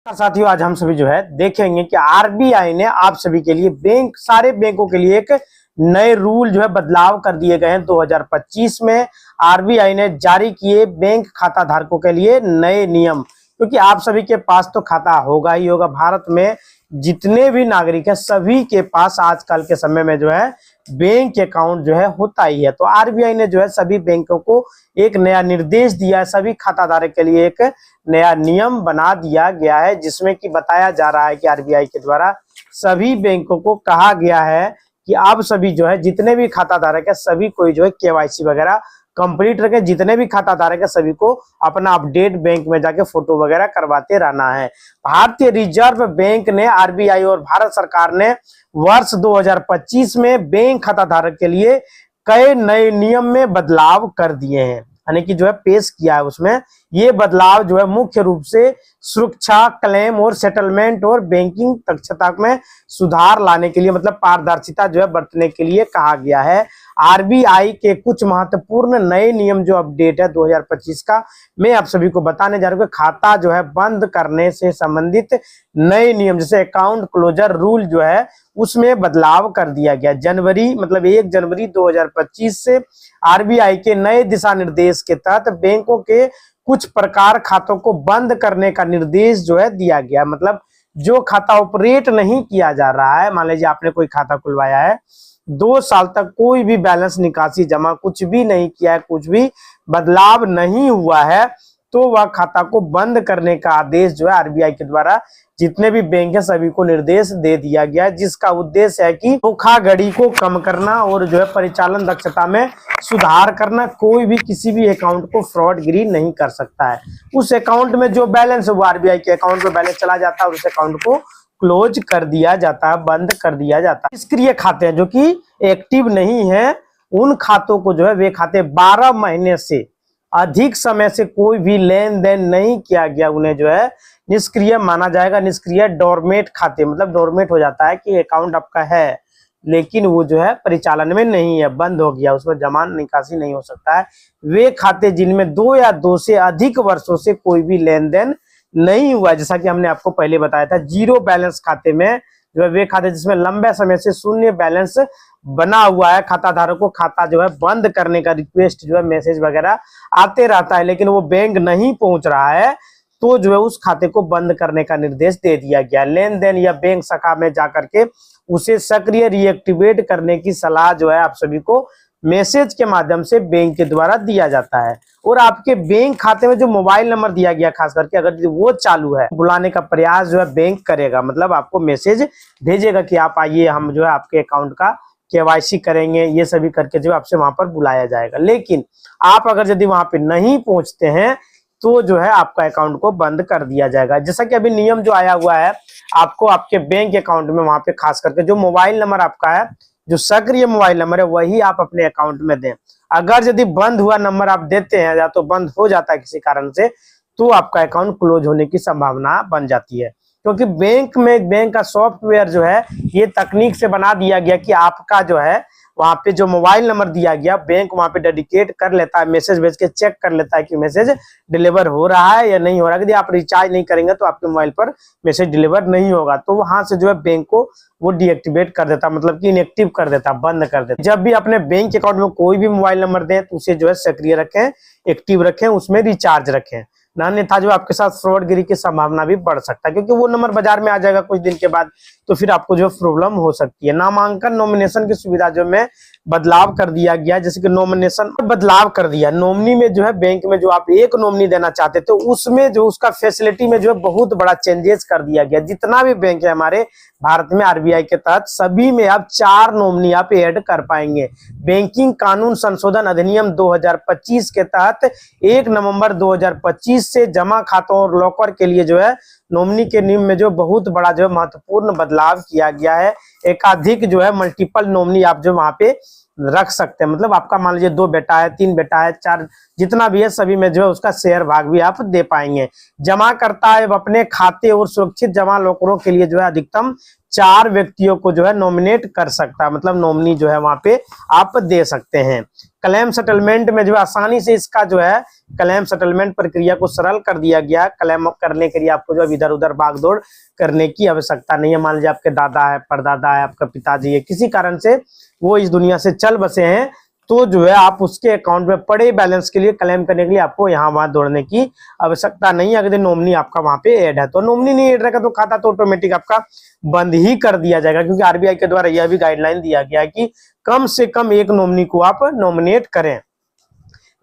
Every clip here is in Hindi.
साथियों, आज हम सभी जो है देखेंगे कि आरबीआई ने आप सभी के लिए सारे बैंकों के लिए एक नए रूल जो है बदलाव कर दिए गए हैं। 2025 में आरबीआई ने जारी किए बैंक खाता धारकों के लिए नए नियम, क्योंकि आप सभी के पास तो खाता होगा ही होगा। भारत में जितने भी नागरिक हैं सभी के पास आजकल के समय में जो है बैंक अकाउंट जो है होता ही है। तो आरबीआई ने जो है सभी बैंकों को एक नया निर्देश दिया है, सभी खाताधारक के लिए एक नया नियम बना दिया गया है, जिसमें कि बताया जा रहा है कि आरबीआई के द्वारा सभी बैंकों को कहा गया है कि आप सभी जो है जितने भी खाताधारक है सभी कोई जो है केवाईसी वगैरह कंप्लीट रखें। जितने भी खाताधारक है सभी को अपना अपडेट बैंक में जाके फोटो वगैरह करवाते रहना है। भारतीय रिजर्व बैंक ने आरबीआई और भारत सरकार ने वर्ष 2025 में बैंक खाताधारक के लिए कई नए नियम में बदलाव कर दिए हैं, यानी कि जो है पेश किया है। उसमें ये बदलाव जो है मुख्य रूप से सुरक्षा, क्लेम और सेटलमेंट और बैंकिंग दक्षता में सुधार लाने के लिए, मतलब पारदर्शिता जो है बरतने के लिए कहा गया है। आरबीआई के कुछ महत्वपूर्ण नए नियम जो अपडेट है 2025 का, मैं आप सभी को बताने जा रहा हूँ। खाता जो है बंद करने से संबंधित नए नियम, जैसे अकाउंट क्लोजर रूल जो है उसमें बदलाव कर दिया गया। 1 जनवरी 2025 से आरबीआई के नए दिशा निर्देश के तहत बैंकों के कुछ प्रकार खातों को बंद करने का निर्देश जो है दिया गया। मतलब जो खाता ऑपरेट नहीं किया जा रहा है, मान लीजिए आपने कोई खाता खुलवाया है, 2 साल तक कोई भी बैलेंस निकासी जमा कुछ भी नहीं किया है, कुछ भी बदलाव नहीं हुआ है, तो वह खाता को बंद करने का आदेश जो है आरबीआई के द्वारा जितने भी बैंक है सभी को निर्देश दे दिया गया है, जिसका उद्देश्य है कि धोखाधड़ी को कम करना और जो है परिचालन दक्षता में सुधार करना। कोई भी किसी भी अकाउंट को फ्रॉडगिरी नहीं कर सकता है। उस अकाउंट में जो बैलेंस है वो आरबीआई के अकाउंट में बैलेंस चला जाता है और उस अकाउंट को क्लोज कर दिया जाता है, बंद कर दिया जाता है। निष्क्रिय खाते हैं जो कि एक्टिव नहीं है, उन खातों को जो है वे खाते 12 महीने से अधिक समय से कोई भी लेन देन नहीं किया गया, उन्हें जो है निष्क्रिय माना जाएगा। निष्क्रिय डोरमेट खाते, मतलब डोरमेट हो जाता है कि अकाउंट आपका है लेकिन वो जो है परिचालन में नहीं है, बंद हो गया, उसमें जमा निकासी नहीं हो सकता है। वे खाते जिनमें 2 या 2 से अधिक वर्षों से कोई भी लेन देन नहीं हुआ, जैसा कि हमने आपको पहले बताया था। जीरो बैलेंस खाते में जो है वे खाते जिसमें लंबे समय से शून्य बैलेंस बना हुआ है, खाताधारक को खाता जो है बंद करने का रिक्वेस्ट जो है मैसेज वगैरह आते रहता है लेकिन वो बैंक नहीं पहुंच रहा है, तो जो है उस खाते को बंद करने का निर्देश दे दिया गया। लेन देन या बैंक शाखा में जाकर के उसे सक्रिय रीएक्टिवेट करने की सलाह जो है आप सभी को मैसेज के माध्यम से बैंक के द्वारा दिया जाता है। और आपके बैंक खाते में जो मोबाइल नंबर दिया गया खास करके अगर वो चालू है, बुलाने का प्रयास जो है बैंक करेगा, मतलब आपको मैसेज भेजेगा कि आप आइए, हम जो है आपके अकाउंट का केवाईसी करेंगे, ये सभी करके जो आपसे वहां पर बुलाया जाएगा। लेकिन आप अगर यदि वहां पे नहीं पहुंचते हैं तो जो है आपका अकाउंट को बंद कर दिया जाएगा। जैसा कि अभी नियम जो आया हुआ है, आपको आपके बैंक अकाउंट में वहां पे खास करके जो मोबाइल नंबर आपका है, जो सक्रिय मोबाइल नंबर है, वही आप अपने अकाउंट में दें। अगर यदि बंद हुआ नंबर आप देते हैं या तो बंद हो जाता है किसी कारण से, तो आपका अकाउंट क्लोज होने की संभावना बन जाती है। क्योंकि बैंक का सॉफ्टवेयर जो है ये तकनीक से बना दिया गया कि आपका जो है वहां पे जो मोबाइल नंबर दिया गया, बैंक वहां पे डेडिकेट कर लेता है, मैसेज भेज के चेक कर लेता है कि मैसेज डिलीवर हो रहा है या नहीं हो रहा है। यदि आप रिचार्ज नहीं करेंगे तो आपके मोबाइल पर मैसेज डिलीवर नहीं होगा, तो वहां से जो है बैंक को वो डीएक्टिवेट कर देता, मतलब कि इनएक्टिव कर देता, बंद कर देता। जब भी अपने बैंक अकाउंट में कोई भी मोबाइल नंबर दें तो उसे जो है सक्रिय रखें, एक्टिव रखें, उसमें रिचार्ज रखें, अन्यथा जो आपके साथ फ्रॉडगिरी की संभावना भी बढ़ सकता है, क्योंकि वो नंबर बाजार में आ जाएगा कुछ दिन के बाद, तो फिर आपको जो प्रॉब्लम हो सकती है। नामांकन नॉमिनेशन की सुविधा जो में बदलाव कर दिया गया, जैसे कि नॉमिनेशन बदलाव कर दिया। नॉमिनी में जो है बैंक में जो आप एक नॉमिनी देना चाहते थे उसमें जो उसका फैसिलिटी में जो है बहुत बड़ा चेंजेस कर दिया गया। जितना भी बैंक है हमारे भारत में आरबीआई के तहत, सभी में आप 4 नॉमिनी आप ऐड कर पाएंगे। बैंकिंग कानून संशोधन अधिनियम 2025 के तहत 1 नवंबर 2025 से जमा खातों और लॉकर के लिए जो है नॉमिनी के नियम में जो बहुत बड़ा जो है महत्वपूर्ण बदलाव किया गया है। एकाधिक जो है मल्टीपल नॉमिनी आप जो वहां पे रख सकते हैं, मतलब आपका मान लीजिए 2 बेटा है, 3 बेटा है, 4 जितना भी है सभी में जो है उसका शेयर भाग भी आप दे पाएंगे। जमा करता है अपने खाते और सुरक्षित जमा लॉकरों के लिए जो है अधिकतम 4 व्यक्तियों को जो है नॉमिनेट कर सकता है, मतलब नॉमिनी जो है वहां पे आप दे सकते हैं। क्लेम सेटलमेंट में जो है आसानी से इसका जो है क्लेम सेटलमेंट प्रक्रिया को सरल कर दिया गया। क्लेम करने के लिए आपको जो है इधर उधर भागदौड़ करने की आवश्यकता नहीं है। मान लीजिए आपके दादा है, परदादा है, आपका पिताजी है, किसी कारण से वो इस दुनिया से चल बसे हैं, तो जो है आप उसके अकाउंट में पड़े बैलेंस के लिए क्लेम करने के लिए आपको यहाँ वहां दौड़ने की आवश्यकता नहीं है। अगर नॉमिनी आपका वहां पे ऐड है, तो नॉमिनी नहीं ऐड रहेगा तो खाता तो ऑटोमेटिक आपका बंद ही कर दिया जाएगा, क्योंकि आरबीआई के द्वारा यह भी गाइडलाइन दिया गया है कि कम से कम एक नॉमिनी को आप नॉमिनेट करें।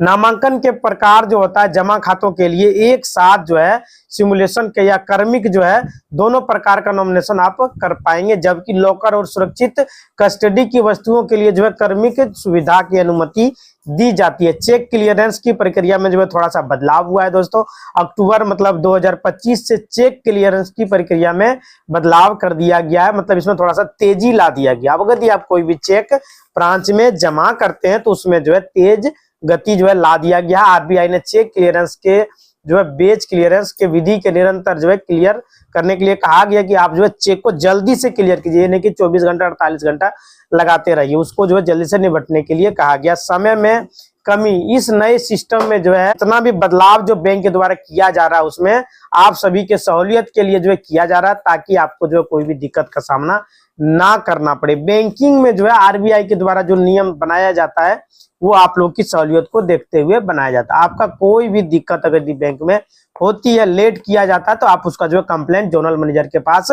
नामांकन के प्रकार जो होता है जमा खातों के लिए एक साथ जो है सिमुलेशन के या कर्मिक जो है दोनों प्रकार का नॉमिनेशन आप कर पाएंगे, जबकि लॉकर और सुरक्षित कस्टडी की वस्तुओं के लिए जो है कर्मिक सुविधा की अनुमति दी जाती है। चेक क्लियरेंस की प्रक्रिया में जो है थोड़ा सा बदलाव हुआ है दोस्तों। अक्टूबर मतलब 2025 से चेक क्लियरेंस की प्रक्रिया में बदलाव कर दिया गया है, मतलब इसमें थोड़ा सा तेजी ला दिया गया। अब यदि आप कोई भी चेक ब्रांच में जमा करते हैं तो उसमें जो है तेज गति जो है ला दिया गया। आरबीआई ने चेक क्लियरेंस के जो है बेच क्लियरेंस के विधि के निरंतर जो है क्लियर करने के लिए कहा गया कि आप जो है चेक को जल्दी से क्लियर कीजिए, नहीं कि 24 घंटा 48 घंटा लगाते रहिए, उसको जो है जल्दी से निपटने के लिए कहा गया। समय में कमी, इस नए सिस्टम में जो है इतना भी बदलाव जो बैंक के द्वारा किया जा रहा है उसमें आप सभी के सहूलियत के लिए जो है किया जा रहा है, ताकि आपको जो है कोई भी दिक्कत का सामना ना करना पड़े। बैंकिंग में जो है आरबीआई के द्वारा जो नियम बनाया जाता है वो आप लोग की सहूलियत को देखते हुए बनाया जाता है। आपका कोई भी दिक्कत अगर बैंक में होती है, लेट किया जाता है, तो आप उसका जो है कंप्लेंट जोनल मैनेजर के पास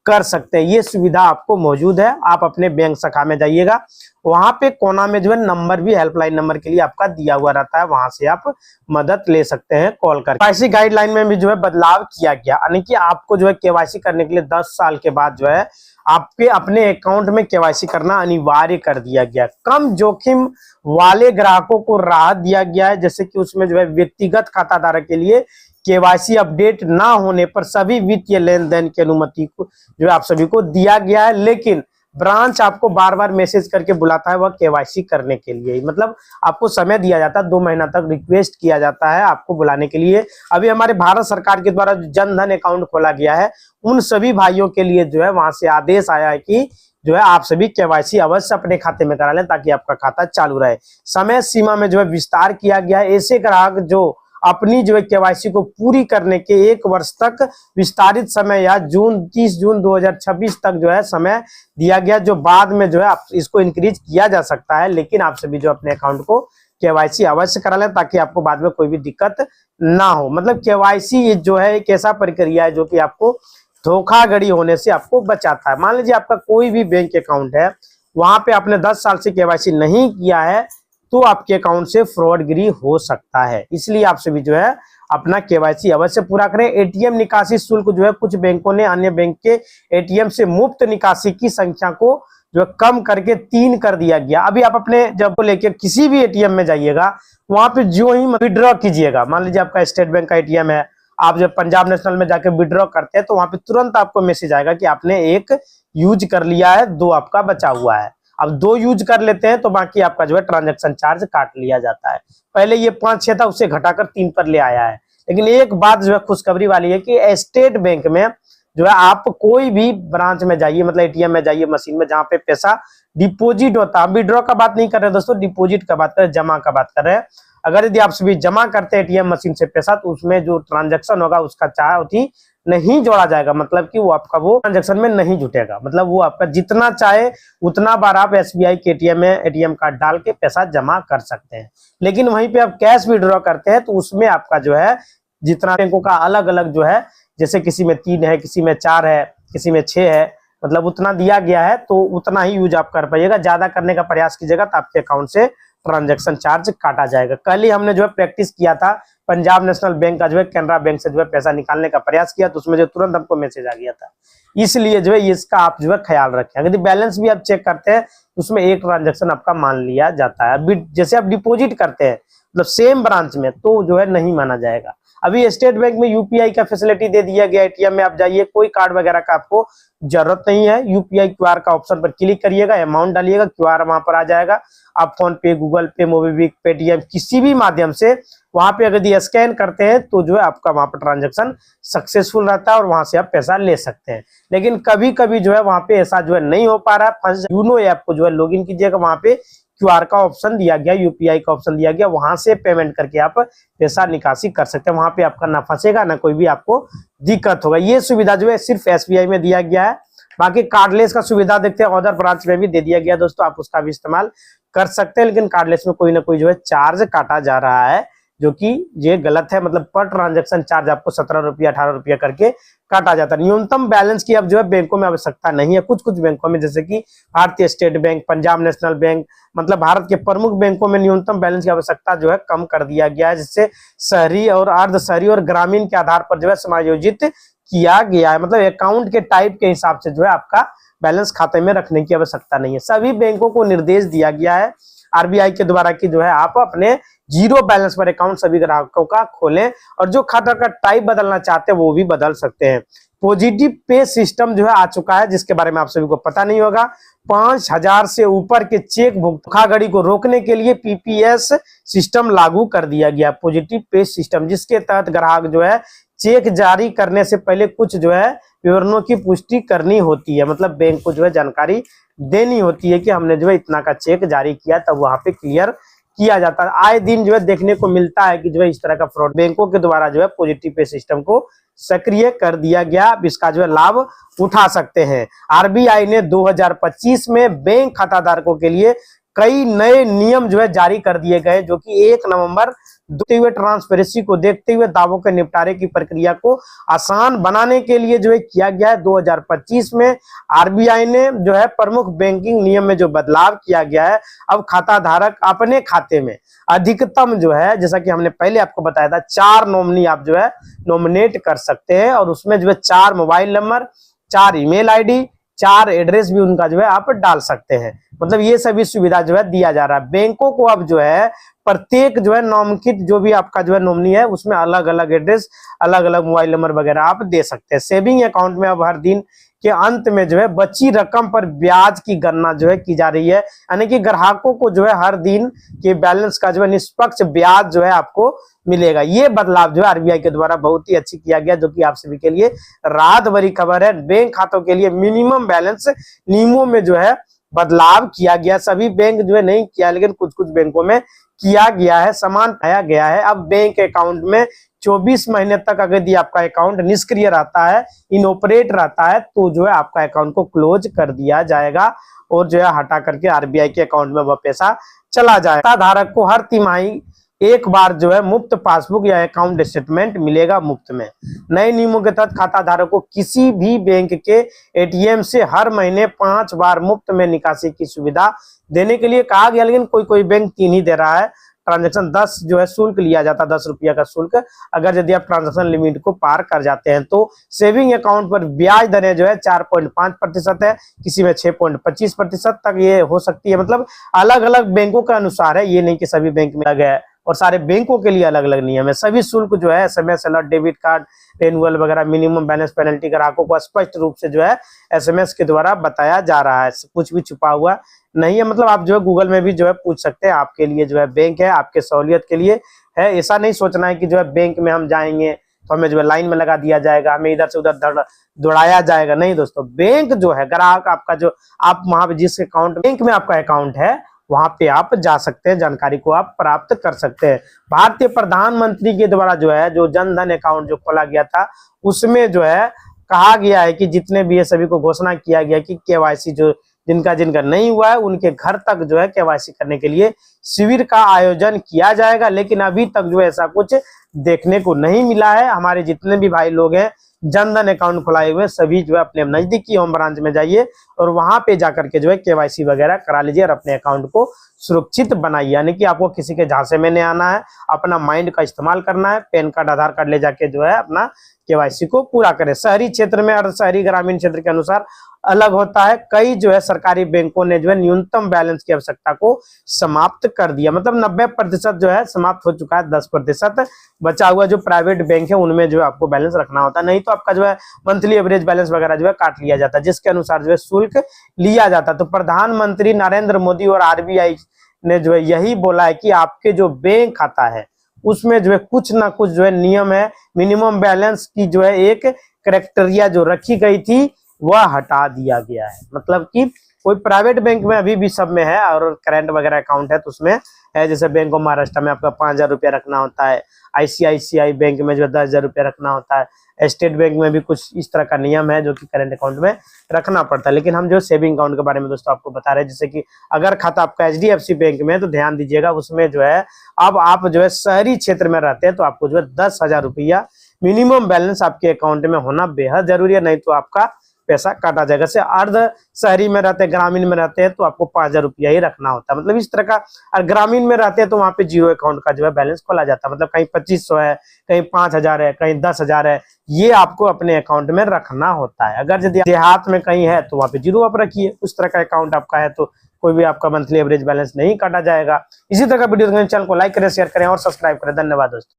कर सकते हैं। ये सुविधा आपको मौजूद है। आप अपने बैंक शाखा में जाइएगा, वहां पे कोना में जो है नंबर भी हेल्पलाइन नंबर के लिए आपका दिया हुआ रहता है, वहां से आप मदद ले सकते हैं कॉल करके। केवाईसी गाइडलाइन में भी जो है बदलाव किया गया, यानी कि आपको जो है केवाईसी करने के लिए 10 साल के बाद जो है आपके अपने अकाउंट में केवाईसी करना अनिवार्य कर दिया गया। कम जोखिम वाले ग्राहकों को राहत दिया गया है, जैसे कि उसमें जो है व्यक्तिगत खाता धारक के लिए केवाईसी अपडेट ना होने पर सभी वित्तीय लेन देन की अनुमति को जो है आप सभी को दिया गया है, लेकिन ब्रांच आपको बार बार मैसेज करके बुलाता है वह केवाईसी करने के लिए। मतलब आपको समय दिया जाता है, 2 महीना तक रिक्वेस्ट किया जाता है आपको बुलाने के लिए। अभी हमारे भारत सरकार के द्वारा जन धन अकाउंट खोला गया है, उन सभी भाइयों के लिए जो है वहां से आदेश आया है कि जो है आप सभी केवाईसी अवश्य अपने खाते में करा लें, ताकि आपका खाता चालू रहे। समय सीमा में जो है विस्तार किया गया है। ऐसे ग्राहक जो अपनी जो है केवाईसी को पूरी करने के 1 वर्ष तक विस्तारित समय या 30 जून 2026 तक जो है समय दिया गया, जो बाद में जो है आप इसको इंक्रीज किया जा सकता है, लेकिन आप सभी जो अपने अकाउंट को केवाईसी अवश्य करा लें, ताकि आपको बाद में कोई भी दिक्कत ना हो। मतलब केवाईसी जो है एक ऐसा प्रक्रिया है जो कि आपको धोखाधड़ी होने से आपको बचाता है। मान लीजिए आपका कोई भी बैंक अकाउंट है, वहां पे आपने 10 साल से केवाईसी नहीं किया है, तो आपके अकाउंट से फ्रॉडगिरी हो सकता है। इसलिए आप सभी जो है अपना केवाईसी अवश्य पूरा करें। एटीएम निकासी शुल्क जो है कुछ बैंकों ने अन्य बैंक के एटीएम से मुफ्त निकासी की संख्या को जो है कम करके 3 कर दिया गया। अभी आप अपने जब लेके किसी भी एटीएम में जाइएगा, वहां पे जो ही विड्रॉ कीजिएगा, मान लीजिए आपका स्टेट बैंक का एटीएम है, आप जब पंजाब नेशनल में जाके विड्रॉ करते हैं तो वहां पे तुरंत आपको मैसेज आएगा कि आपने 1 यूज कर लिया है, 2 आपका बचा हुआ है। अब 2 यूज कर लेते हैं तो बाकी आपका जो है ट्रांजैक्शन चार्ज काट लिया जाता है। पहले ये 5-6 था, उससे घटाकर 3 पर ले आया है। लेकिन एक बात जो है खुशखबरी वाली है कि स्टेट बैंक में जो है आप कोई भी ब्रांच में जाइए, मतलब एटीएम में जाइए, मशीन में जहां पे पैसा डिपोजिट होता है, विड्रॉ का बात नहीं कर रहे दोस्तों, डिपोजिट का बात कर रहे, जमा का बात कर रहे हैं। अगर यदि आप सभी जमा करते हैं एटीएम मशीन से पैसा, तो उसमें जो ट्रांजैक्शन होगा उसका चार्ज नहीं जोड़ा जाएगा, मतलब कि वो आपका वो ट्रांजैक्शन में नहीं जुटेगा। मतलब वो आपका जितना चाहे उतना बार आप एसबीआई के एटीएम में एटीएम कार्ड डाल के पैसा जमा कर सकते हैं। लेकिन वहीं पे आप कैश विड्रॉ करते हैं तो उसमें आपका जो है जितना बैंकों का अलग अलग जो है, जैसे किसी में 3 है, किसी में 4 है, किसी में 6 है, मतलब उतना दिया गया है, तो उतना ही यूज आप कर पाइएगा। ज्यादा करने का प्रयास कीजिएगा तो आपके अकाउंट से ट्रांजैक्शन चार्ज काटा जाएगा। कल ही हमने जो है प्रैक्टिस किया था, पंजाब नेशनल बैंक का जो है कैनरा बैंक से जो है पैसा निकालने का प्रयास किया, तो उसमें जो तुरंत हमको मैसेज आ गया था। इसलिए जो है इसका आप जो है ख्याल रखें। यदि बैलेंस भी आप चेक करते हैं उसमें 1 ट्रांजैक्शन आपका मान लिया जाता है। जैसे आप डिपोजिट करते हैं मतलब सेम ब्रांच में, तो जो है नहीं माना जाएगा। अभी स्टेट बैंक में यूपीआई का फैसिलिटी दे दिया गया, एटीएम में आप जाइए, कोई कार्ड वगैरह का आपको जरूरत नहीं है। यूपीआई क्यूआर का ऑप्शन पर क्लिक करिएगा, अमाउंट डालिएगा, क्यूआर वहां पर आ जाएगा। आप फोन पे, गूगल पे, मोबीक्विक, पेटीएम किसी भी माध्यम से वहां पे अगर ये स्कैन करते हैं तो जो है आपका वहां पर ट्रांजैक्शन सक्सेसफुल रहता है और वहां से आप पैसा ले सकते हैं। लेकिन कभी कभी जो है वहां पे ऐसा जो है नहीं हो पा रहा है। फर्स्ट यूनो ऐप को जो है लॉगिन कीजिएगा, वहां पे क्यूआर का ऑप्शन दिया गया, यूपीआई का ऑप्शन दिया गया, वहां से पेमेंट करके आप पैसा निकासी कर सकते हैं। वहां पे आपका ना फंसेगा, ना कोई भी आपको दिक्कत होगा। ये सुविधा जो है सिर्फ एसबीआई में दिया गया है। बाकी कार्डलेस का सुविधा देखते हैं अदर ब्रांच में भी दे दिया गया दोस्तों, आप उसका भी इस्तेमाल कर सकते हैं। लेकिन कार्डलेस में कोई ना कोई जो है चार्ज काटा जा रहा है, जो कि ये गलत है। मतलब पर ट्रांजैक्शन चार्ज आपको 17 रुपया 18 रुपया करके काटा जाता है। न्यूनतम बैलेंस की अब जो है बैंकों में आवश्यकता नहीं है। कुछ कुछ बैंकों में जैसे कि भारतीय state bank, Punjab national bank, मतलब भारत के प्रमुख बैंकों में न्यूनतम बैलेंस की आवश्यकता जो है कम कर दिया गया है, जिससे शहरी और अर्ध शहरी और ग्रामीण के आधार पर जो है समायोजित किया गया है। मतलब अकाउंट के टाइप के हिसाब से जो है आपका बैलेंस खाते में रखने की आवश्यकता नहीं है। सभी बैंकों को निर्देश दिया गया है आरबीआई के द्वारा कि जो है आप अपने जीरो बैलेंस पर अकाउंट सभी ग्राहकों का खोलें, और जो खाता का टाइप बदलना चाहते हैं वो भी बदल सकते हैं। पॉजिटिव पे सिस्टम जो है आ चुका है, जिसके बारे में आप सभी को पता नहीं होगा। 5000 से ऊपर के चेक धोखाधड़ी को रोकने के लिए पीपीएस सिस्टम लागू कर दिया गया, पॉजिटिव पे सिस्टम, जिसके तहत ग्राहक जो है चेक जारी करने से पहले कुछ जो है विवरणों की पुष्टि करनी होती है। मतलब बैंक को जो है जानकारी देनी होती है कि हमने जो है इतना का चेक जारी किया, तब वहां पे क्लियर किया जाता है। आए दिन जो है देखने को मिलता है कि जो है इस तरह का फ्रॉड बैंकों के द्वारा जो है पॉजिटिव पे सिस्टम को सक्रिय कर दिया गया। अब इसका जो है लाभ उठा सकते हैं। आरबीआई ने 2025 में बैंक खाताधारकों के लिए कई नए नियम जो है जारी कर दिए गए, जो कि 1 नवंबर देखते हुए ट्रांसपेरेंसी को देखते हुए दावों के निपटारे की प्रक्रिया को आसान बनाने के लिए जो है किया गया है। 2025 में आरबीआई ने जो है प्रमुख बैंकिंग नियम में जो बदलाव किया गया है, अब खाता धारक अपने खाते में अधिकतम जो है, जैसा कि हमने पहले आपको बताया था, 4 नॉमिनी आप जो है नॉमिनेट कर सकते हैं, और उसमें जो है 4 mobile number, 4 email ID, 4 address भी उनका जो है आप डाल सकते हैं। मतलब ये सभी सुविधा जो है दिया जा रहा है। बैंकों को अब जो है प्रत्येक जो है नामांकित जो भी आपका जो है नॉमिनी है, उसमें अलग अलग एड्रेस, अलग अलग मोबाइल नंबर वगैरह आप दे सकते हैं। सेविंग अकाउंट में अब हर दिन के अंत में जो है बची रकम पर ब्याज की गणना जो है की जा रही है, यानी कि ग्राहकों को जो है हर दिन के बैलेंस का जो है निष्पक्ष ब्याज जो है आपको मिलेगा। ये बदलाव जो है आरबीआई के द्वारा बहुत ही अच्छी किया गया, जो कि आप सभी के लिए राहत भरी खबर है। बैंक खातों के लिए मिनिमम बैलेंस नियमों में जो है बदलाव किया गया। सभी बैंक जो है नहीं किया, लेकिन कुछ कुछ बैंकों में किया गया है, समान पाया गया है। अब बैंक अकाउंट में 24 महीने तक अगर यदि आपका अकाउंट निष्क्रिय रहता है, इनऑपरेट रहता है, तो जो है आपका अकाउंट को क्लोज कर दिया जाएगा और जो है हटा करके आरबीआई के अकाउंट में वह पैसा चला जाएगा। धारक को हर तिमाही एक बार जो है मुफ्त पासबुक या अकाउंट स्टेटमेंट मिलेगा मुफ्त में। नए नियमों के तहत खाता धारक को किसी भी बैंक के एटीएम से हर महीने 5 बार मुफ्त में निकासी की सुविधा देने के लिए कहा गया, लेकिन कोई कोई बैंक 3 ही दे रहा है। ट्रांजैक्शन 10 जो है शुल्क लिया जाता है, 10 रुपया का शुल्क, अगर यदि आप ट्रांजैक्शन लिमिट को पार कर जाते हैं। तो सेविंग अकाउंट पर ब्याज दरें जो है 4.5% है, किसी में 6.25% तक ये हो सकती है। मतलब अलग अलग बैंकों के अनुसार है, ये नहीं कि सभी बैंक में अलग है और सारे बैंकों के लिए अलग अलग नियम है। सभी शुल्क जो है SMS alert, debit card renewal वगैरह, मिनिमम बैलेंस पेनल्टी ग्राहकों को स्पष्ट रूप से जो है एसएमएस के द्वारा बताया जा रहा है, कुछ भी छुपा हुआ नहीं है। मतलब आप जो है गूगल में भी जो है पूछ सकते हैं, आपके लिए जो है बैंक है, आपके सहूलियत के लिए है। ऐसा नहीं सोचना है कि जो है बैंक में हम जाएंगे तो हमें जो है लाइन में लगा दिया जाएगा, हमें इधर से उधर दौड़ाया जाएगा। नहीं दोस्तों, बैंक जो है ग्राहक आपका जो आप वहां पे जिस अकाउंट बैंक में आपका अकाउंट है वहां पे आप जा सकते हैं, जानकारी को आप प्राप्त कर सकते हैं। भारतीय प्रधानमंत्री के द्वारा जो है जो जन धन अकाउंट जो खोला गया था, उसमें जो है कहा गया है कि जितने भी ये सभी को घोषणा किया गया कि केवाईसी जो जिनका जिनका नहीं हुआ है उनके घर तक जो है केवाईसी करने के लिए शिविर का आयोजन किया जाएगा। लेकिन अभी तक जो है ऐसा कुछ देखने को नहीं मिला है। हमारे जितने भी भाई लोग हैं जनधन अकाउंट खुलाए हुए, सभी जो है अपने नजदीकी होम ब्रांच में जाइए और वहां पे जाकर के जो है केवाईसी वगैरह करा लीजिए और अपने अकाउंट को सुरक्षित बनाइए, यानी कि आपको किसी के झांसे में नहीं आना है, अपना माइंड का इस्तेमाल करना है, पैन कार्ड आधार कार्ड ले जाके जो है अपना केवाईसी को पूरा करें। शहरी क्षेत्र में और शहरी ग्रामीण क्षेत्र के अनुसार अलग होता है। कई जो है सरकारी बैंकों ने जो है न्यूनतम बैलेंस की आवश्यकता को समाप्त कर दिया, मतलब 90% जो है समाप्त हो चुका है, 10% बचा हुआ जो प्राइवेट बैंक है उनमें जो है आपको बैलेंस रखना होता है, नहीं तो आपका जो है मंथली एवरेज बैलेंस वगैरह जो है काट लिया जाता है, जिसके अनुसार जो है शुल्क लिया जाता है। तो प्रधानमंत्री नरेंद्र मोदी और आरबीआई ने जो है यही बोला है कि आपके जो बैंक खाता है उसमें जो है कुछ ना कुछ जो है नियम है, मिनिमम बैलेंस की जो है एक क्राइटेरिया जो रखी गई थी वह हटा दिया गया है। मतलब कि कोई प्राइवेट बैंक में अभी भी सब में है और करंट वगैरह अकाउंट है तो उसमें है, जैसे बैंक ऑफ महाराष्ट्र में आपका 5,000 रुपया रखना होता है, आईसीआईसीआई बैंक में जो 10,000 रुपया रखना होता है, स्टेट बैंक में भी कुछ इस तरह का नियम है जो कि करंट अकाउंट में रखना पड़ता है। लेकिन हम जो सेविंग अकाउंट के बारे में दोस्तों आपको बता रहे हैं, जैसे कि अगर खाता आपका एचडीएफसी बैंक में है तो ध्यान दीजिएगा, उसमें जो है अब आप जो है शहरी क्षेत्र में रहते हैं तो आपको जो है 10,000 रुपया मिनिमम बैलेंस आपके अकाउंट में होना बेहद जरूरी है, नहीं तो आपका पैसा काटा जाएगा। से अर्ध शहरी में रहते हैं, ग्रामीण में रहते हैं तो आपको 5,000 रुपया ही रखना होता है, मतलब इस तरह का। और ग्रामीण में रहते हैं तो वहां पे जीरो अकाउंट का जो है बैलेंस खोला जाता है, मतलब कहीं 2500 है, कहीं 5,000 है, कहीं 10,000 है, ये आपको अपने अकाउंट में रखना होता है। अगर यदि देहात में कहीं है तो वहां पे जीरो आप रखिए, उस तरह का अकाउंट आपका है तो कोई भी आपका मंथली एवरेज बैलेंस नहीं काटा जाएगा। इसी तरह का वीडियो चैनल को लाइक करें, शेयर करें और सब्सक्राइब करें। धन्यवाद दोस्तों।